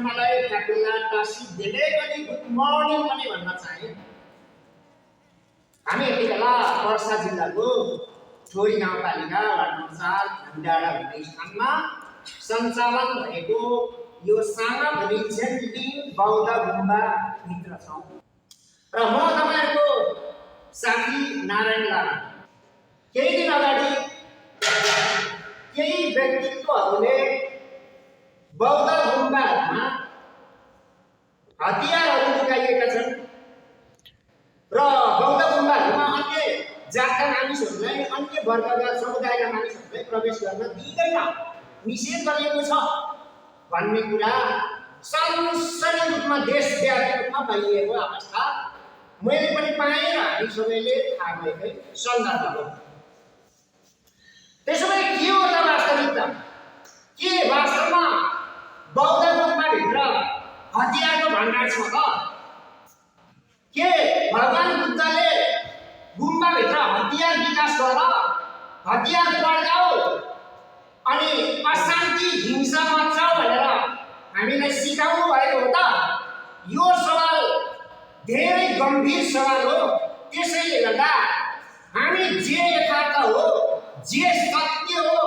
मलाई टासी धेरै पनि गुड मर्निङ पनि भन्न चाहे। हामी यति बेला पर्सा जिल्लाको छोरी गाउँपालिका वार्ड नम्बर 4 डाँडा भन्ने स्थानमा सञ्चालन भएको यो सामाभरि झेन्डी बौद्ध गुम्बा भित्र छौँ र म तपाईहरुको साथी नारायण लामा। केही दिन अगाडि केही व्यक्तित्वहरूले बौद्ध गुम्बाहरूमा हतियारहरू लुकाइएका छन् र बौद्ध गुम्बाहरूमा अन्य जातका मानिसहरूलाई अन्य वर्गका समुदायका मानिसहरूलाई प्रवेश गर्न दिइँदैन, निषेध गरिएको छ भन्ने कुरा सनसनी रूपमा देशव्यापी रूपमा फैलिएको अवस्था मैले पनि पाएँ र हामी सबैले थाहा भएकै सन्दर्भ हो। त्यसो भए के हो त वास्तविकता? के वास्तवमा बौद्ध गुम्बाभित्र हतियारको भण्डार छ त? के भगवान बुद्धले गुम्बाभित्र हतियार विकास गरेर हतियार पड्काऊ अनि अशान्ति हिंसा मचाऊ भनेर हामीलाई सिकाउनु भएको हो त? यो सवाल धेरै गम्भीर सवाल हो। त्यसैले गर्दा हामी जे यथार्थ हो, जे सत्य हो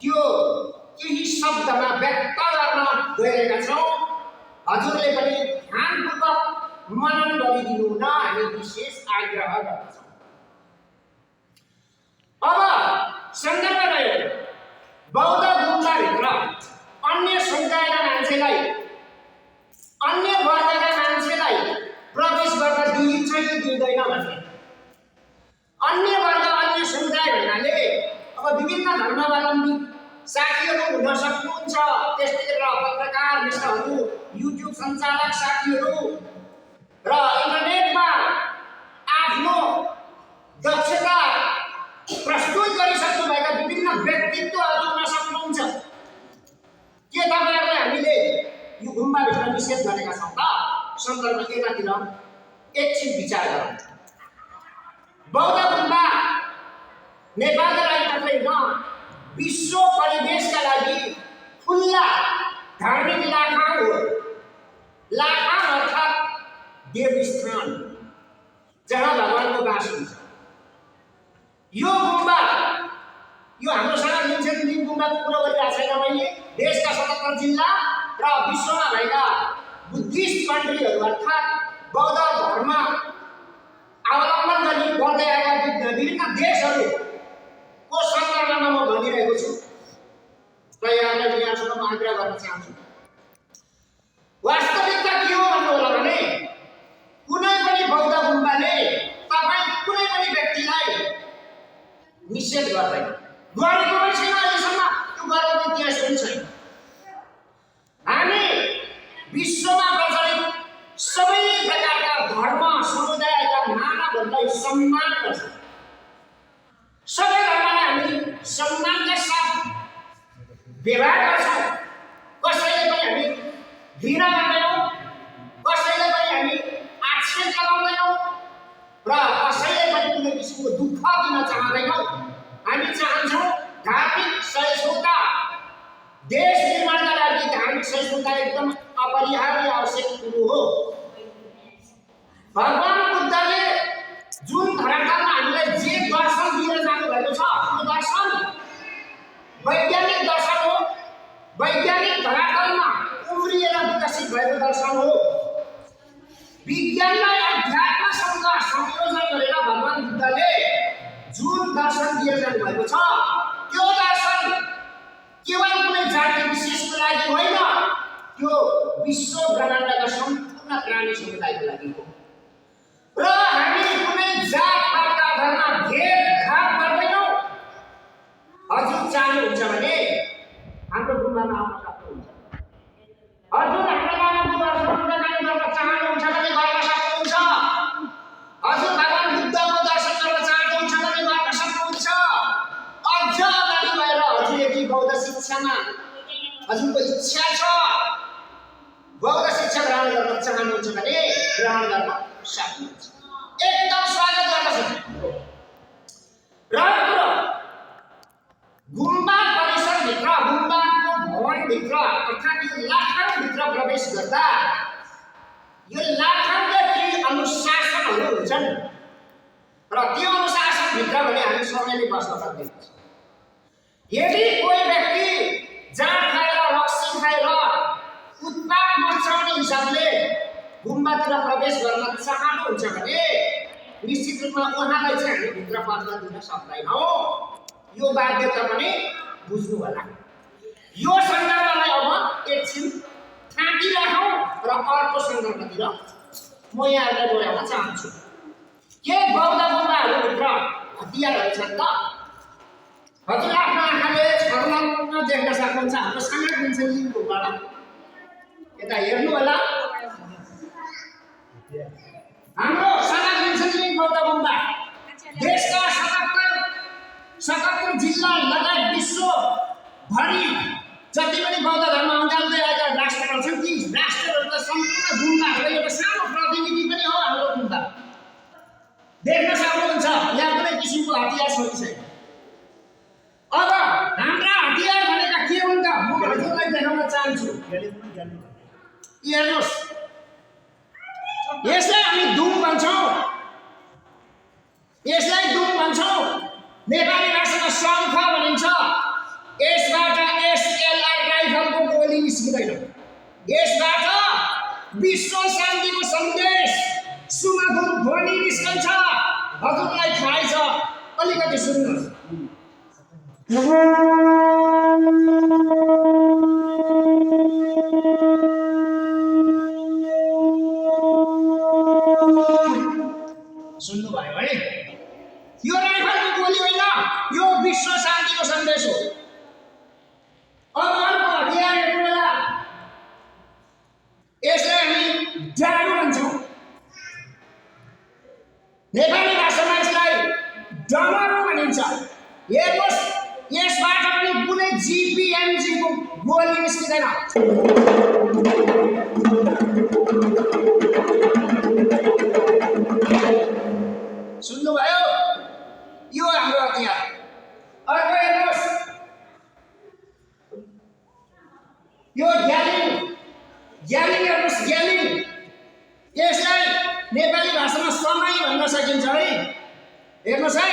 त्यो केही शब्दमा व्यक्त गर्न गइरहेका छौँ। हजुरले पनि ध्यानपूर्वक मनन गरिदिनु हुन हामी विशेष आग्रह गर्दछौँ। अब सन्दर्भ रह्यो बौद्ध गुम्बाभित्र अन्य समुदायका मान्छेलाई, अन्य वर्गका मान्छेलाई प्रवेश गर्न दिइन्छ कि दिँदैन भन्ने। अन्य वर्ग, अन्य समुदाय भन्नाले अब विभिन्न धर्मावलम्बी साथीहरू हुन सक्नुहुन्छ, त्यस्तै गरेर पत्रकार मित्रहरू, युट्युब सञ्चालक साथीहरू र इन्टरनेटमा आफ्नो दक्षता प्रस्तुत गरिसक्नुभएका विभिन्न व्यक्तित्वहरू हुन सक्नुहुन्छ। के तपाईँहरूलाई हामीले यो गुम्बाभित्र निषेध गरेका छौँ त? सन्दर्भ यतातिर एकछिन विचार गरौँ। बौद्ध गुम्बा नेपालका लागि मात्रै होइन, विश्व परिवेशका लागि खुल्ला धार्मिक लाखाङ हो। लाखाङ अर्थात् देवस्थान, जहाँ भगवानको वास हुन्छ। यो गुम्बा, यो हाम्रोसँग लिङ गुम्बाको कुरो गरिरहेको छैन मैले। देशका 77 जिल्ला र विश्वमा भएका बुद्धिस्ट कन्ट्रीहरू अर्थात् बौद्ध धर्म अवलम्बन गर्दै आएका विभिन्न देशहरूको सन्दर्भमा म भनिरहेको छु र यहाँलाई यहाँसँग म आग्रह गर्न चाहन्छु। वास्तविकता के हो भन्नु होला भने कुनै पनि बौद्ध गुम्बाले तपाईँ कुनै पनि व्यक्तिलाई निषेध गर्दैन, गरेको पनि छैन अहिलेसम्म, त्यो गरेको इतिहास पनि छैन। हामी विश्वमा प्रचलित सबै प्रकारका धर्म समुदायका मानवहरूलाई सम्मान गर्छौँ। सबै धर्मलाई हामी सम्मानका साथ व्यवहार गर्छौँ। कसैले पनि हामी घृणा गर्दैनौँ, कसैले पनि हामी आक्षेप लगाउँदैनौँ र कसैले पनि कुनै किसिमको दुःख दिन चाहँदैनौँ। हामी चाहन्छौँ धार्मिक सहिष्णुता, देश निर्माणका लागि धार्मिक सहिष्णुता एकदम अपरिहार्य आवश्यक कुरो हो। भगवान बुद्धले जुन धरातलमा हामीलाई जे दर्शन दिएर जानुभएको छ, त्यो दर्शन वैज्ञानिक दर्शन हो। वैज्ञानिक धरातलमा उम्रिएर विकसित भएको दर्शन हो। विज्ञानलाई अध्यात्मसँग संयोजन जानु भएको छ। त्यो दर्शन केवल कुनै जाति विशेषको लागि होइन, त्यो विश्व ब्रह्माण्डका सम्पूर्ण प्राणी समुदायको लागि हो। र हामी कुनै जातपातका आधारमा भेदभाव गर्दैनौँ। हजुर चाहनुहुन्छ भने हाम्रो गुम्बामा आउन सक्नुहुन्छ। हजुर हाम्रो गाउँमा दर्शन गर्न चाहनुहुन्छ भने गर्न सक्नुहुन्छ। हजुर भगवान बुद्धको दर्शन गर्न चाहनुहुन्छ भने गर्न सक्नुहुन्छ। अझ अगाडि गएर हजुर यदि बौद्ध शिक्षामा हजुरको इच्छा छ, बौद्ध शिक्षा ग्रहण गर्न चाहनुहुन्छ भने ग्रहण गर्न सक्नुहुन्छ। एकदम स्वागत गर्दछु। र गुम्बा परिसरभित्र, गुम्बाको भवनभित्र अर्थात् यो लाखौँभित्र प्रवेश गर्दा यो लाखौँले केही अनुशासनहरू हुन्छन् र त्यो अनुशासनभित्र भने हामी सबैले बस्न सक्दैनौँ। यदि कोही व्यक्ति जाँड खाएर रक्सी खाएर उत्पात मचाउने हिसाबले गुम्बातिर प्रवेश गर्न चाहनुहुन्छ भने निश्चित रूपमा उहाँलाई चाहिँ हामी भित्र पस्न दिन सक्दैनौँ। यो बाध्यता पनि बुझ्नु होला। यो सन्दर्भलाई अब एकछिन थाकिराखौँ र अर्को सन्दर्भतिर म यहाँलाई डोर्याउन चाहन्छु। के बौद्ध गुम्बाहरूभित्र हतियारहरू छन् त? हजुर आफ्नो आँखाले छर्लङ्ग देख्न सक्नुहुन्छ। हाम्रो साना दिन्छ गुम्बाबाट यता हेर्नु होला। हाम्रो साना दिन्छ बौद्ध गुम्बा देशका 77 जिल्ला लगायत विश्वभरि जति पनि बौद्ध धर्म अँगाल्दै आएका राष्ट्रहरू छन्, ती राष्ट्रहरूका सम्पूर्ण गुम्बाहरूको एउटा सानो प्रतिनिधि पनि हो हाम्रो गुम्बा। देख्न सक्नुहुन्छ यहाँ कुनै किसिमको हतियार छैन। अब हाम्रा हतियार भनेका के हुन् त? म हजुरलाई देखाउन चाहन्छु। हेर्नुहोस्, यसलाई हामी दुम भन्छौँ। यसलाई दुम भन्छौँ। नेपाली भाषामा शङ्ख भनिन्छ। यसबाट एसएलआर राइफलको गोली निस्किँदैन। यसबाट विश्व शान्तिको सन्देश सुमधुर ध्वनि निस्कन्छ। हजुरलाई थाहै छ, अलिकति सुन्नुहोस्। सुन्नुभयो है? यो राइफलको गोली होइन, यो विश्व शान्तिको सन्देश हो। अब अर्को हतियार हेर्नु होला। यसलाई हामी डाडु भन्छौँ। नेपाली भाषामा यसलाई डमरू भनिन्छ। हेर्नुहोस्, यसबाट पनि कुनै जीपीएमजीको गोली निस्किँदैन। सुन्नुभयो? यो हाम्रो हतियार। अर्को हेर्नुहोस्, यो ग्यालिङ हेर्नुहोस्, ग्यालिङ। यसलाई नेपाली भाषामा समय भन्न सकिन्छ है। हेर्नुहोस् है।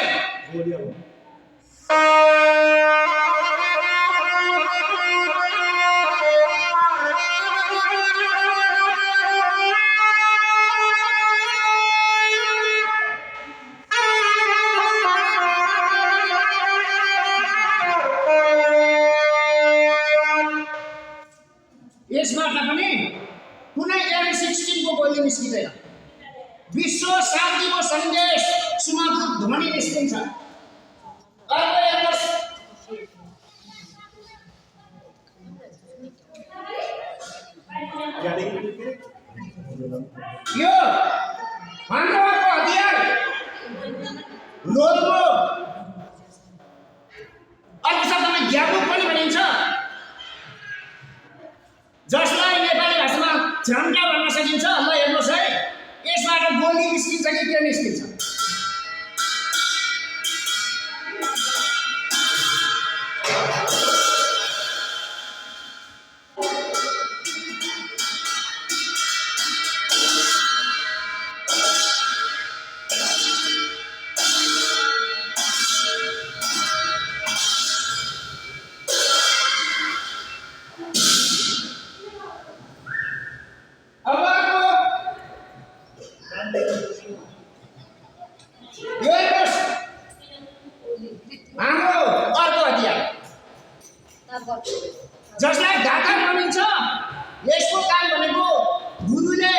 यसबाट पनि कुनै M16 को गोली निस्किँदैन। विश्व शान्तिको सन्देश सुमधुर ध्वनि निस्किन्छ। अर्को हेर्नुहोस्, यो हाम्रो हतियार लोलको, अर्को शब्दमा ग्याबु पनि भनिन्छ, जसलाई नेपाली भाषामा झन्डा भन्न सकिन्छ। ल हेर्नुहोस् है, यसबाट गोली निस्किन्छ कि के निस्किन्छ? जसलाई ढाका भनिन्छ। यसको काम भनेको गुरुले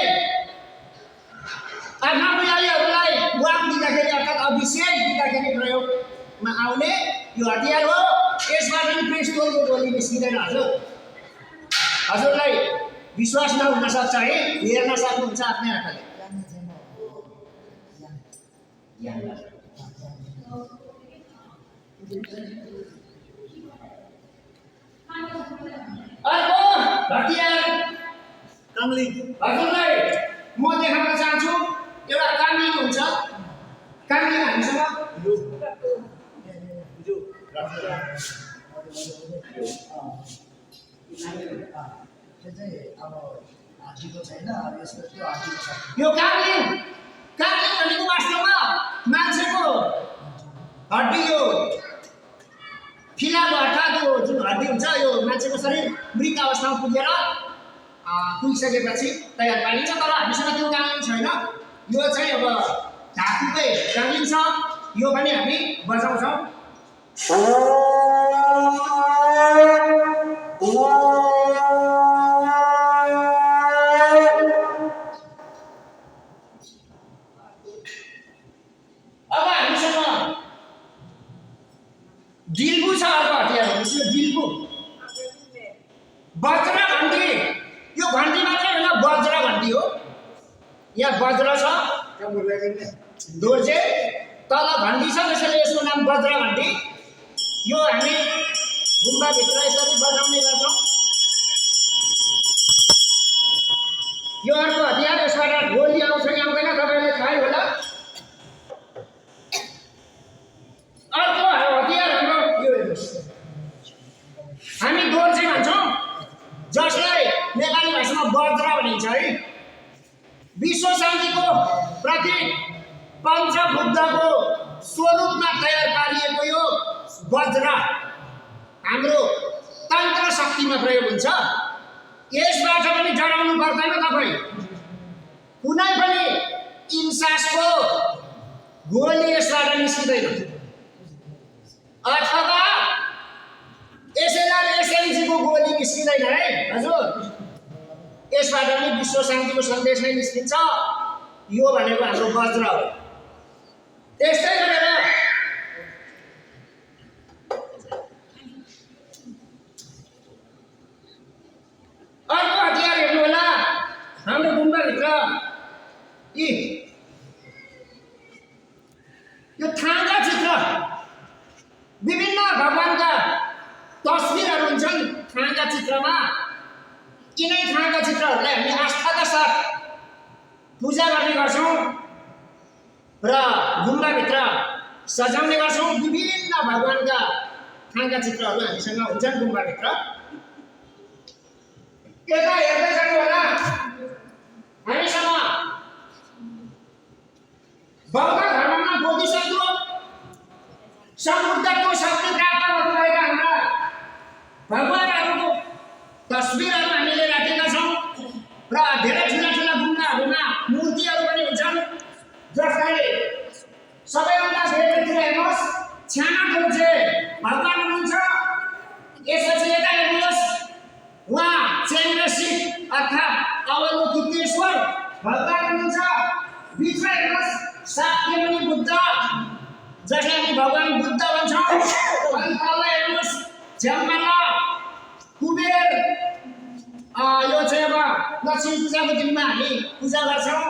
आफ्ना अनुयायीहरूलाई वाक दिँदाखेरि अर्थात् अभिषेक दिँदाखेरि प्रयोगमा आउने यो हतियार हो। यसबाट पनि पिस्तोलको गोली निस्किँदैन। हजुरलाई विश्वास नहुन सक्छ है, हेर्न सक्नुहुन्छ आफ्नै आँखाले। अर्को हतियार कामलिङ। हजुरलाई म देखाउन चाहन्छु एउटा कामलिङ हुन्छ। कामलिङ हामीसँग यो कामलिङ भनेको वास्तवमा मान्छेको हड्डी, यो फिलाको अर्थात् यो जुन हड्डी हुन्छ यो मान्छेको शरीर मृत अवस्थामा पुगिसकेपछि तयार पारिन्छ। तर हामीसँग त्यो कामलिङ छैन। यो चाहिँ अब धातुकै कामलिङ छ। यो पनि हामी बजाउँछौँ। अब हामीसँग दिल्बु छ। अर्को हतियार भनेको दिल्बु। वज्र घन्टी। यो घन्टी मात्रै होइन, वज्र घन्टी हो। यहाँ वज्र छ, दोर्जे तल घन्टी छ, त्यसैले यसको नाम वज्र घन्टी। यो हामी गुम्बाभित्र यसरी बजाउने गर्छौँ। यो अर्को हतियार। यसबाट गोली आउँछ कि आउँदैन तपाईँलाई थाहै होला। अर्को हतियार हाम्रो यो हेर्नुहोस्, हामी दोर्जे भन्छौँ, जसलाई नेपाली भाषामा वज्र भनिन्छ है। विश्व शान्तिको प्रतीक पञ्चबुद्धको स्वरूपमा तयार पारिएको यो वज्र हाम्रो तन्त्र शक्तिमा प्रयोग हुन्छ। यसबाट पनि डराउनु पर्दैन तपाईँ। कुनै पनि इन्सासको गोली यसबाट निस्किँदैन। अथवा एसएलआर-एसएनजीको गोली निस्किँदैन है हजुर। यसबाट पनि विश्व शान्तिको सन्देश नै निस्किन्छ। यो भनेको हाम्रो वज्र हो। त्यस्तै गरेर अर्को हतियार हेर्नु होला हाम्रो गुम्बाभित्र। यो थाङ्गा चित्र, विभिन्न भगवानका तस्बिरहरू हुन्छन् थाङ्गा चित्रमा। यिनै थाङ्गा चित्रहरूलाई हामी आस्थाका साथ पूजा गर्ने गर्छौँ र गुम्बाभित्र सजाउने गर्छौँ। विभिन्न भगवानका थाङ्गा चित्रहरू हामीसँग हुन्छन् गुम्बाभित्र। यता हेर्दै जानु होला, हामीसँग बौद्ध धर्ममा बोधिसत्व समुद्रको शक्ति प्राप्त गर्नुभएका हाम्रा भगवानहरूको तस्बिरहरू हामीले राखेका छौँ र धेरै ठुला ठुला गुम्बाहरूमा मूर्तिहरू पनि हुन्छन्। जसलाई सबैभन्दा धेरैतिर हेर्नुहोस् छ्यामा दोर्जे भगवान हुनुहुन्छ। यसपछि यता हेर्नुहोस्, उहाँ चेन्द्रशिव अर्थात् अवलोकितेश्वर भगवान हुनुहुन्छ। बिचमा हेर्नुहोस् शाक्यमुनि बुद्ध, जसलाई हामी भगवान बुद्ध भन्छौँ। अनि तल हेर्नुहोस् झ्याम्बाला कुबेर। यो चाहिँ अब लक्ष्मी पूजाको दिनमा हामी पूजा गर्छौँ।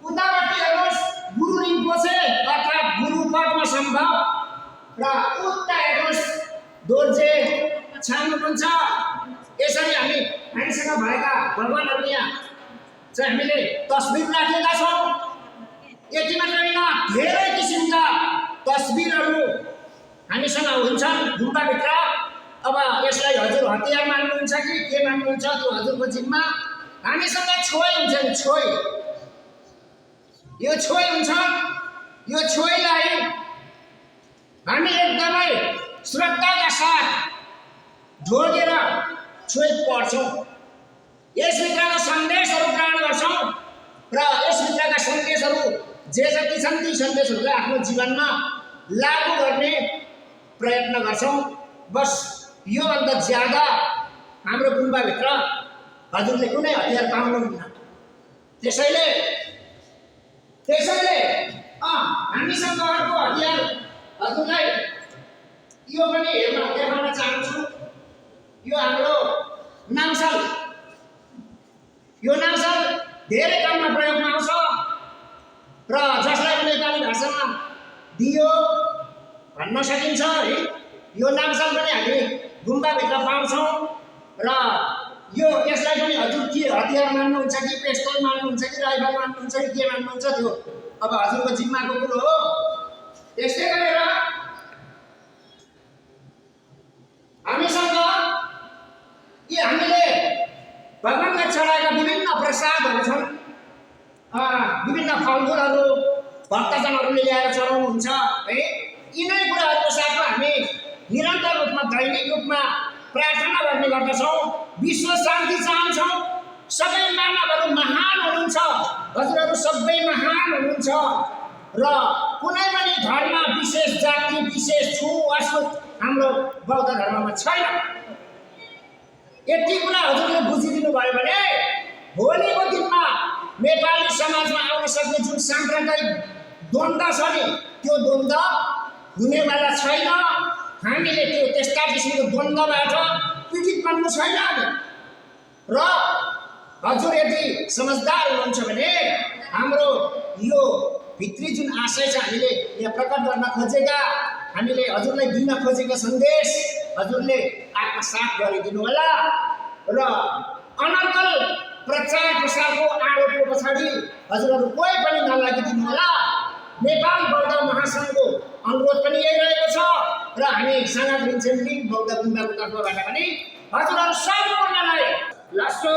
उतापट्टि हेर्नुहोस् गुरु रिम्पोछे अर्थात् गुरु पद्मसम्भव र उता हेर्नुहोस् दोर्जे छानु हुन्छ। यसरी हामीसँग भएका भगवानहरू यहाँ चाहिँ हामीले तस्बिर राखेका छौँ। यति मात्र होइन, धेरै किसिमका तस्बिरहरू हामीसँग हुन्छन् गुम्बाभित्र। अब यसलाई हजुर हतियार मान्नुहुन्छ कि के मान्नुहुन्छ त्यो हजुरको जिम्मा। हामीसँग छोइ हुन्छन्, छोइ। यो छोइ हुन्छ। यो छोइलाई हामी एकदमै श्रद्धाका साथ ढोगेर छोइ पढ्छौँ। यसभित्रका सन्देशहरू ग्रहण गर्छौँ र यसभित्रका सन्देशहरू जे जति छन् ती सन्देशहरूलाई आफ्नो जीवनमा लागू गर्ने प्रयत्न गर्छौँ। बस योभन्दा ज्यादा हाम्रो गुम्बाभित्र हजुरले कुनै हतियार पाउनुहुन्न। त्यसैले हामीसँग अर्को हतियार हजुरलाई यो पनि देखाउन चाहन्छु। यो हाम्रो नाङ्सल। यो नाङ्सल धेरै काममा प्रयोगमा आउँछ र जसलाई नेपाली भाषामा दियो भन्न सकिन्छ है। यो नाङ्सल पनि हामी गुम्बाभित्र पाउँछौँ र यसलाई पनि हजुर के हतियार मान्नुहुन्छ कि पेस्तोल मान्नुहुन्छ कि राइफल मान्नुहुन्छ कि के मान्नुहुन्छ त्यो अब हजुरको जिम्माको कुरो हो। त्यस्तै गरेर हामीसँग हामीले भगवानलाई चढाएका विभिन्न प्रसादहरू छन्। विभिन्न फलफुलहरू भक्तजनहरूले ल्याएर चढाउनुहुन्छ है। यिनै कुराहरूको साथमा हामी निरन्तर रूपमा दैनिक रूपमा प्रार्थना गर्ने गर्दछौँ। विश्व शान्ति चाहन्छौँ। सबै मानवहरू महान हुनुहुन्छ। हजुरहरू सबै महान हुनुहुन्छ र कुनै पनि धर्म विशेष जाति विशेष छुअछुत हाम्रो बौद्ध धर्ममा छैन। यति कुरा हजुरले बुझिदिनु भयो भने भोलिको दिनमा नेपाली समाजमा आउन सक्ने जुन साम्प्रदायिक द्वन्द्व छ नि त्यो द्वन्द्व हुनेवाला छैन। हामीले त्यो त्यस्ता किसिमको द्वन्द्वबाट पीडित बन्नु छैन। र हजुर यदि समझदार हुनुहुन्छ भने हाम्रो यो भित्री जुन आशय छ हामीले यहाँ प्रकट गर्न खोजेका हामीले हजुरलाई दिन खोजेका सन्देश हजुरले आत्मसात गरिदिनु होला र अनर्गल प्रचार प्रसारको आरोपको पछाडि हजुरहरू कोही पनि नलागिदिनु होला। नेपाल बौद्ध महासङ्घको अनुरोध पनि यही रहेको छ र हामी साना ग्रिन्सेन बौद्ध गुम्बाको तर्फबाट पनि हजुरहरू सम्पूर्णलाई लासो